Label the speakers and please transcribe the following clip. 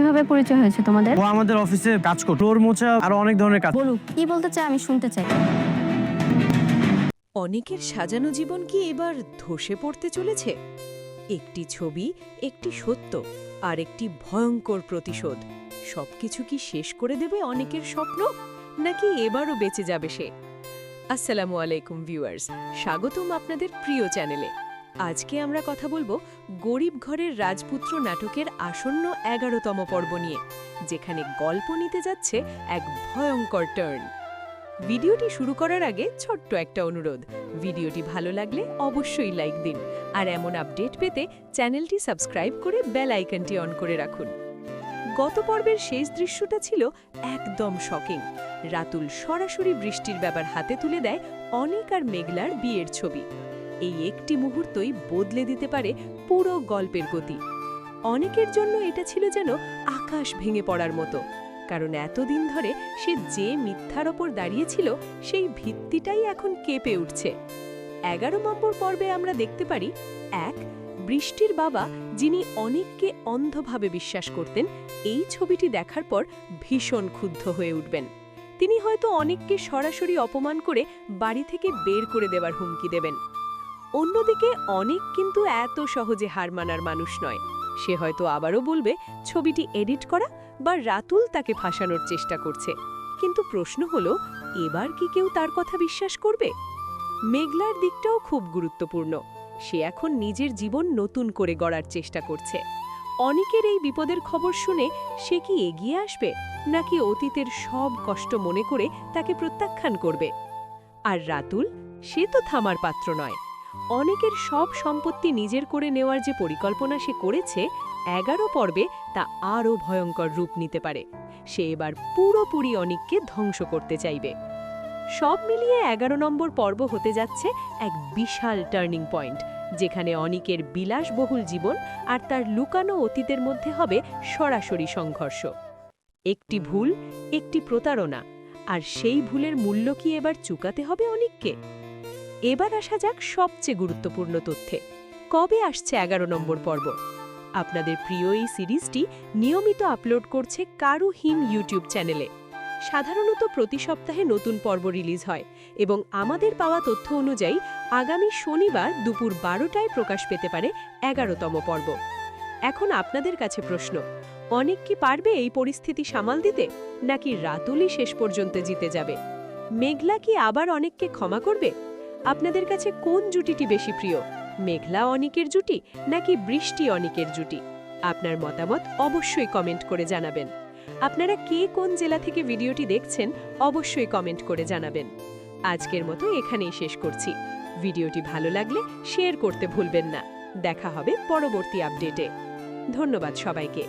Speaker 1: কিভাবে পরিচয় হয়েছে তোমাদের?
Speaker 2: ও আমাদের অফিসে কাজ করতো, ফ্লোর মোছা আর অনেক ধরনের কাজ।
Speaker 1: বলুক কি বলতে চাই, আমি শুনতে চাই।
Speaker 3: অনেকের সাজানো জীবন কি এবার ধসে পড়তে চলেছে? একটি ছবি, একটি সত্য আর একটি ভয়ঙ্কর প্রতিশোধ সবকিছু কি শেষ করে দেবে অনেকের স্বপ্ন, নাকি এবারও বেঁচে যাবে সে? আসসালামু আলাইকুম ভিউয়ার্স, স্বাগতম আপনাদের প্রিয় চ্যানেলে। আজকে আমরা কথা বলবো গরিব ঘরের রাজপুত্র নাটকের আসন্ন 11তম পর্ব নিয়ে, যেখানে গল্প নিতে যাচ্ছে এক ভয়ঙ্কর টার্ন। ভিডিওটি শুরু করার আগে ছোট্ট একটা অনুরোধ, ভিডিওটি ভালো লাগলে অবশ্যই লাইক দিন, আর এমন আপডেট পেতে চ্যানেলটি সাবস্ক্রাইব করে বেল আইকনটি অন করে রাখুন। গত পর্বের শেষ দৃশ্যটা ছিল একদম শকিং। রাতুল সরাসরি বৃষ্টির ব্যাপার হাতে তুলে দেয় অনিক আর মেঘলার বিয়ের ছবি। এই একটি মুহূর্তই বদলে দিতে পারে পুরো গল্পের গতি। অনেকের জন্য এটা ছিল যেন আকাশ ভেঙে পড়ার মতো, কারণ এতদিন ধরে সে যে মিথ্যার ওপর দাঁড়িয়েছিল সেই ভিত্তিটাই এখন কেঁপে উঠছে। 11 নম্বর পর্বে আমরা দেখতে পারি এক বৃষ্টির বাবা, যিনি অনেককে অন্ধভাবে বিশ্বাস করতেন, এই ছবিটি দেখার পর ভীষণ ক্ষুব্ধ হয়ে উঠবেন। তিনি হয়তো অনেককে সরাসরি অপমান করে বাড়ি থেকে বের করে দেওয়ার হুমকি দেবেন। অন্যদিকে অনেক কিন্তু এত সহজে হার মানার মানুষ নয়। সে হয়তো আবারও বলবে ছবিটি এডিট করা বা রাতুল তাকে ফাঁসানোর চেষ্টা করছে। কিন্তু প্রশ্ন হলো, এবার কি কেউ তার কথা বিশ্বাস করবে? মেঘলার দিকটাও খুব গুরুত্বপূর্ণ। সে এখন নিজের জীবন নতুন করে গড়ার চেষ্টা করছে। অনেকের এই বিপদের খবর শুনে সে কি এগিয়ে আসবে, নাকি অতীতের সব কষ্ট মনে করে তাকে প্রত্যাখ্যান করবে? আর রাতুল, সে তো থামার পাত্র নয়। অনেকের সব সম্পত্তি নিজের করে নেওয়ার যে পরিকল্পনা সে করেছে 11 পর্বে, তা আরও ভয়ঙ্কর রূপ নিতে পারে। সে এবার পুরোপুরি অনিককে ধ্বংস করতে চাইবে। সব মিলিয়ে 11 নম্বর পর্ব হতে যাচ্ছে এক বিশাল টার্নিং পয়েন্ট, যেখানে অনিকের বিলাসবহুল জীবন আর তার লুকানো অতীতের মধ্যে হবে সরাসরি সংঘর্ষ। একটি ভুল, একটি প্রতারণা, আর সেই ভুলের মূল্য কি এবার চুকাতে হবে অনিককে? এবার আসা যাক সবচেয়ে গুরুত্বপূর্ণ তথ্যে। কবে আসছে 11 নম্বর পর্ব? আপনাদের প্রিয় এই সিরিজটি নিয়মিত আপলোড করছে কারুহীন ইউটিউব চ্যানেলে। সাধারণত প্রতি সপ্তাহে নতুন পর্ব রিলিজ হয় এবং আমাদের পাওয়া তথ্য অনুযায়ী আগামী শনিবার দুপুর 12টায় প্রকাশ পেতে পারে 11তম পর্ব। এখন আপনাদের কাছে প্রশ্ন, অনেক কি পারবে এই পরিস্থিতি সামাল দিতে, নাকি রাতুলই শেষ পর্যন্ত জিতে যাবে? মেঘলা কি আবার অনেককে ক্ষমা করবে? আপনাদের কাছে কোন জুটিটি বেশি প্রিয়, মেঘলা অনিকের জুটি নাকি বৃষ্টি অনিকের জুটি? আপনার মতামত অবশ্যই কমেন্ট করে জানাবেন। আপনারা কে কোন জেলা থেকে ভিডিওটি দেখছেন অবশ্যই কমেন্ট করে জানাবেন। আজকের মতো এখানেই শেষ করছি। ভিডিওটি ভালো লাগলে শেয়ার করতে ভুলবেন না। দেখা হবে পরবর্তী আপডেটে। ধন্যবাদ সবাইকে।